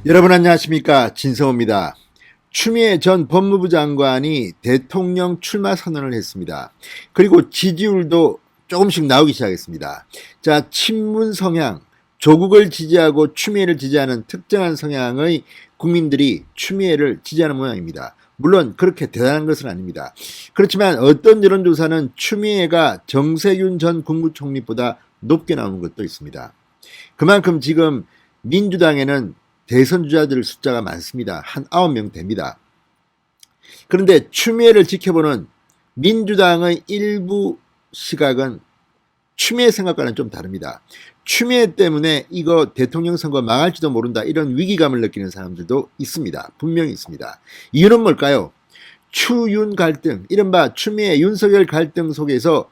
여러분 안녕하십니까, 진성호입니다. 추미애 전 법무부 장관이 대통령 출마 선언을 했습니다. 그리고 지지율도 조금씩 나오기 시작했습니다. 자, 친문 성향, 조국을 지지하고 추미애를 지지하는 특정한 성향의 국민들이 추미애를 지지하는 모양입니다. 물론 그렇게 대단한 것은 아닙니다. 그렇지만 어떤 여론조사는 추미애가 정세균 전 국무총리보다 높게 나오는 것도 있습니다. 그만큼 지금 민주당에는 대선 주자들 숫자가 많습니다. 한 9명 됩니다. 그런데 추미애를 지켜보는 민주당의 일부 시각은 추미애 생각과는 좀 다릅니다. 추미애 때문에 이거 대통령 선거 망할지도 모른다, 이런 위기감을 느끼는 사람들도 있습니다. 분명히 있습니다. 이유는 뭘까요? 추윤 갈등, 이른바 추미애 윤석열 갈등 속에서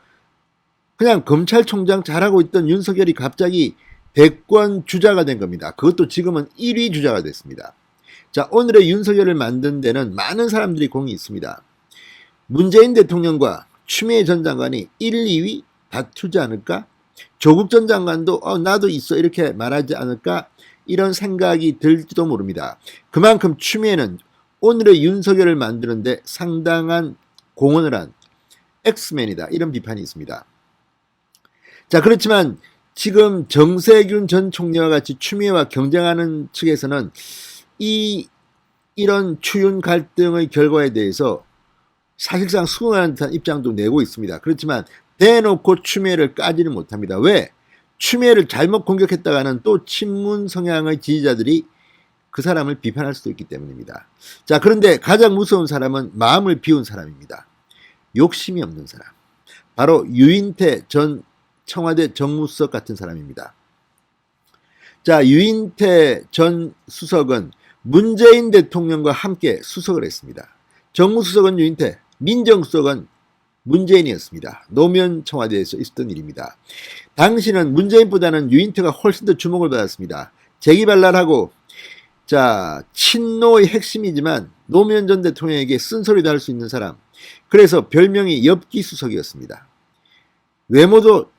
그냥 검찰총장 잘하고 있던 윤석열이 갑자기 대권 주자가 된 겁니다. 그것도 지금은 1위 주자가 됐습니다. 자, 오늘의 윤석열을 만든 데는 많은 사람들이 공이 있습니다. 문재인 대통령과 추미애 전 장관이 1, 2위 다투지 않을까? 조국 전 장관도 나도 있어 이렇게 말하지 않을까? 이런 생각이 들지도 모릅니다. 그만큼 추미애는 오늘의 윤석열을 만드는데 상당한 공헌을 한 엑스맨이다, 이런 비판이 있습니다. 자, 그렇지만 지금 정세균 전 총리와 같이 추미애와 경쟁하는 측에서는 이런 추윤 갈등의 결과에 대해서 사실상 수긍하는 듯한 입장도 내고 있습니다. 그렇지만 대놓고 추미애를 까지는 못합니다. 왜? 추미애를 잘못 공격했다가는 또 친문 성향의 지지자들이 그 사람을 비판할 수도 있기 때문입니다. 자, 그런데 가장 무서운 사람은 마음을 비운 사람입니다. 욕심이 없는 사람. 바로 유인태 전 청와대 정무수석 같은 사람입니다. 자, 유인태 전 수석은 문재인 대통령과 함께 수석을 했습니다. 정무수석은 유인태, 민정수석은 문재인이었습니다. 노무현 청와대에서 있었던 일입니다. 당시는 문재인보다는 유인태가 훨씬 더 주목을 받았습니다. 재기발랄하고, 자, 친노의 핵심이지만 노무현 전 대통령에게 쓴소리도 할 수 있는 사람. 그래서 별명이 엽기수석이었습니다. 외모도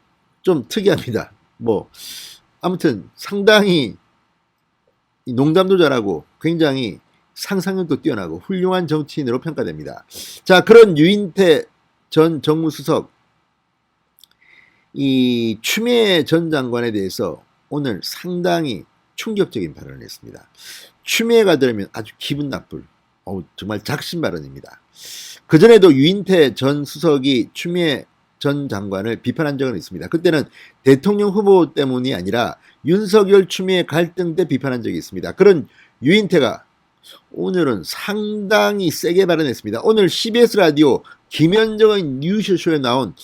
좀 특이합니다. 아무튼 상당히 농담도 잘하고 굉장히 상상력도 뛰어나고 훌륭한 정치인으로 평가됩니다. 자, 그런 유인태 전 정무수석, 이 추미애 전 장관에 대해서 오늘 상당히 충격적인 발언을 했습니다. 추미애가 들으면 아주 기분 나쁠, 정말 작심 발언입니다. 그전에도 유인태 전 수석이 추미애 전 장관을 비판한 적은 있습니다. 그때는 대통령 후보 때문이 아니라 윤석열 추미애 갈등 때 비판한 적이 있습니다. 그런 유인태가 오늘은 상당히 세게 발언했습니다. 오늘 CBS 라디오 김현정의 뉴스쇼에 나온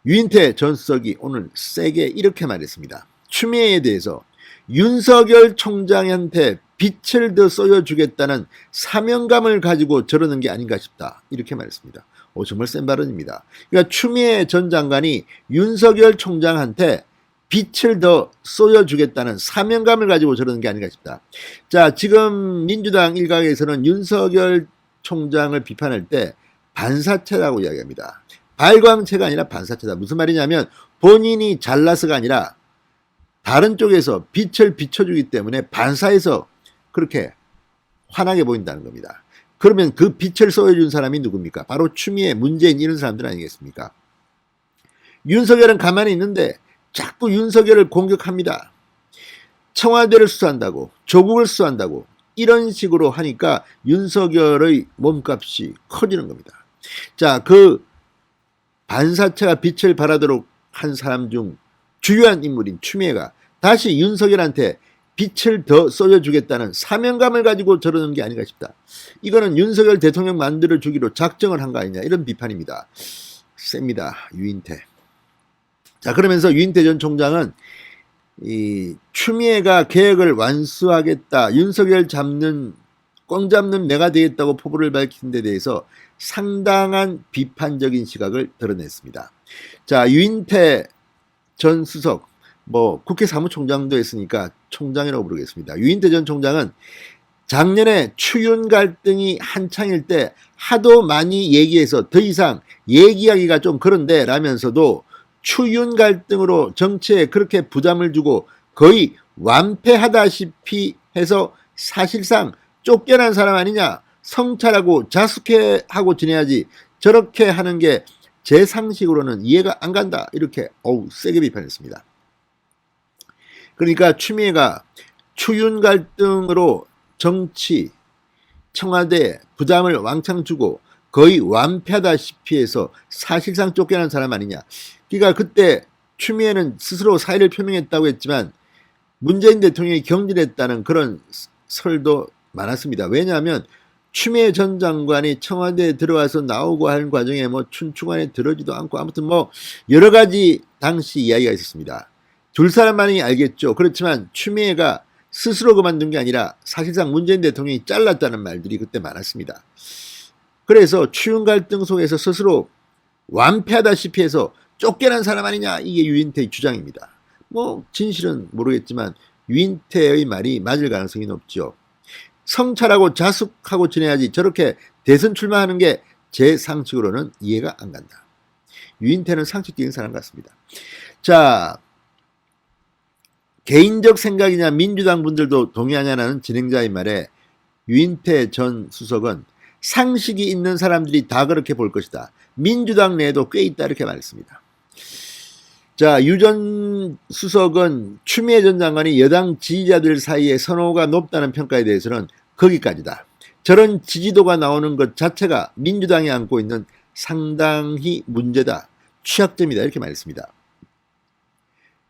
유인태 전 수석이 오늘 세게 이렇게 말했습니다. 추미애에 대해서 윤석열 총장한테 빛을 더 쏘여주겠다는 사명감을 가지고 저러는 게 아닌가 싶다, 이렇게 말했습니다. 정말 센 발언입니다. 그러니까 추미애 전 장관이 윤석열 총장한테 빛을 더 쏘여주겠다는 사명감을 가지고 저러는 게 아닌가 싶다. 자, 지금 민주당 일각에서는 윤석열 총장을 비판할 때 반사체라고 이야기합니다. 발광체가 아니라 반사체다. 무슨 말이냐면 본인이 잘나서가 아니라 다른 쪽에서 빛을 비춰주기 때문에 반사해서 그렇게 환하게 보인다는 겁니다. 그러면 그 빛을 쏘여준 사람이 누굽니까? 바로 추미애, 문재인, 이런 사람들 아니겠습니까? 윤석열은 가만히 있는데 자꾸 윤석열을 공격합니다. 청와대를 수사한다고, 조국을 수사한다고, 이런 식으로 하니까 윤석열의 몸값이 커지는 겁니다. 자, 그 반사체가 빛을 발하도록 한 사람 중 주요한 인물인 추미애가 다시 윤석열한테 빛을 더 쏘여주겠다는 사명감을 가지고 저러는 게 아닌가 싶다. 이거는 윤석열 대통령 만들어주기로 작정을 한 거 아니냐, 이런 비판입니다. 셉니다, 유인태. 자, 그러면서 유인태 전 총장은 이 추미애가 계획을 완수하겠다, 윤석열 꽝 잡는 내가 되겠다고 포부를 밝힌 데 대해서 상당한 비판적인 시각을 드러냈습니다. 자, 유인태 전 수석, 국회 사무총장도 했으니까 총장이라고 부르겠습니다. 유인태 전 총장은 작년에 추윤 갈등이 한창일 때 하도 많이 얘기해서 더 이상 얘기하기가 좀 그런데 라면서도 추윤 갈등으로 정치에 그렇게 부담을 주고 거의 완패하다시피 해서 사실상 쫓겨난 사람 아니냐, 성찰하고 자숙하고 지내야지 저렇게 하는 게 제 상식으로는 이해가 안 간다, 이렇게 세게 비판했습니다. 그러니까 추미애가 추윤 갈등으로 정치, 청와대 부담을 왕창 주고 거의 완패하다시피 해서 사실상 쫓겨난 사람 아니냐. 그러니까 그때 추미애는 스스로 사의를 표명했다고 했지만 문재인 대통령이 경질했다는 그런 설도 많았습니다. 왜냐하면 추미애 전 장관이 청와대에 들어와서 나오고 하는 과정에 뭐 춘추관에 들어지도 않고 아무튼 뭐 여러 가지 당시 이야기가 있었습니다. 둘 사람만이 알겠죠. 그렇지만 추미애가 스스로 그만둔 게 아니라 사실상 문재인 대통령이 잘랐다는 말들이 그때 많았습니다. 그래서 추윤 갈등 속에서 스스로 완패하다시피 해서 쫓겨난 사람 아니냐, 이게 유인태의 주장입니다. 뭐 진실은 모르겠지만 유인태의 말이 맞을 가능성이 높죠. 성찰하고 자숙하고 지내야지 저렇게 대선 출마하는 게 제 상식으로는 이해가 안 간다. 유인태는 상식적인 사람 같습니다. 자, 개인적 생각이냐 민주당 분들도 동의하냐는 진행자의 말에 유인태 전 수석은 상식이 있는 사람들이 다 그렇게 볼 것이다. 민주당 내에도 꽤 있다, 이렇게 말했습니다. 자, 유 전 수석은 추미애 전 장관이 여당 지지자들 사이에 선호가 높다는 평가에 대해서는 거기까지다. 저런 지지도가 나오는 것 자체가 민주당이 안고 있는 상당히 문제다, 취약점이다, 이렇게 말했습니다.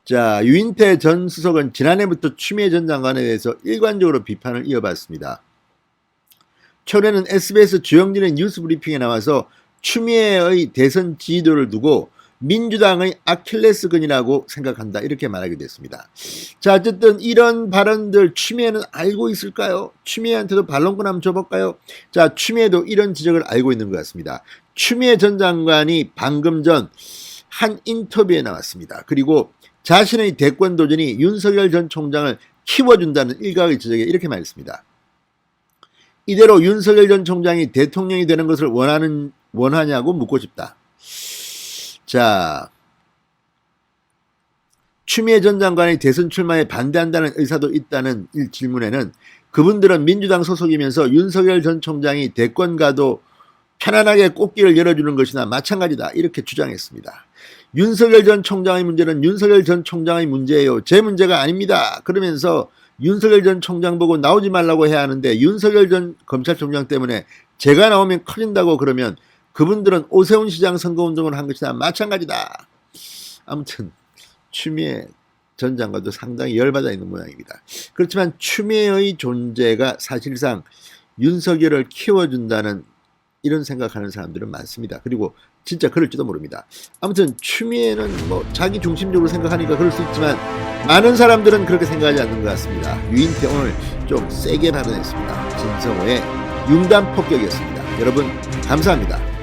자, 유인태 전 수석은 지난해부터 추미애 전 장관에 대해서 일관적으로 비판을 이어봤습니다. 최근에는 SBS 주영진의 뉴스 브리핑에 나와서 추미애의 대선 지지도를 두고 민주당의 아킬레스건이라고 생각한다, 이렇게 말하게 됐습니다. 자, 어쨌든 이런 발언들 추미애는 알고 있을까요? 추미애한테도 반론권 한번 줘볼까요? 자, 추미애도 이런 지적을 알고 있는 것 같습니다. 추미애 전 장관이 방금 전 한 인터뷰에 나왔습니다. 그리고 자신의 대권 도전이 윤석열 전 총장을 키워준다는 일각의 지적에 이렇게 말했습니다. 이대로 윤석열 전 총장이 대통령이 되는 것을 원하냐고 묻고 싶다. 자, 추미애 전 장관의 대선 출마에 반대한다는 의사도 있다는 질문에는 그분들은 민주당 소속이면서 윤석열 전 총장이 대권 가도 편안하게 꽃길을 열어주는 것이나 마찬가지다, 이렇게 주장했습니다. 윤석열 전 총장의 문제는 윤석열 전 총장의 문제예요. 제 문제가 아닙니다. 그러면서 윤석열 전 총장 보고 나오지 말라고 해야 하는데 윤석열 전 검찰총장 때문에 제가 나오면 커진다고 그러면 그분들은 오세훈 시장 선거운동을 한 것이나 마찬가지다. 아무튼 추미애 전 장관도 상당히 열받아 있는 모양입니다. 그렇지만 추미애의 존재가 사실상 윤석열을 키워준다는 이런 생각하는 사람들은 많습니다. 그리고 진짜 그럴지도 모릅니다. 아무튼 추미애는 뭐 자기 중심적으로 생각하니까 그럴 수 있지만 많은 사람들은 그렇게 생각하지 않는 것 같습니다. 유인태 오늘 좀 세게 발언했습니다. 진성호의 융단 폭격이었습니다. 여러분 감사합니다.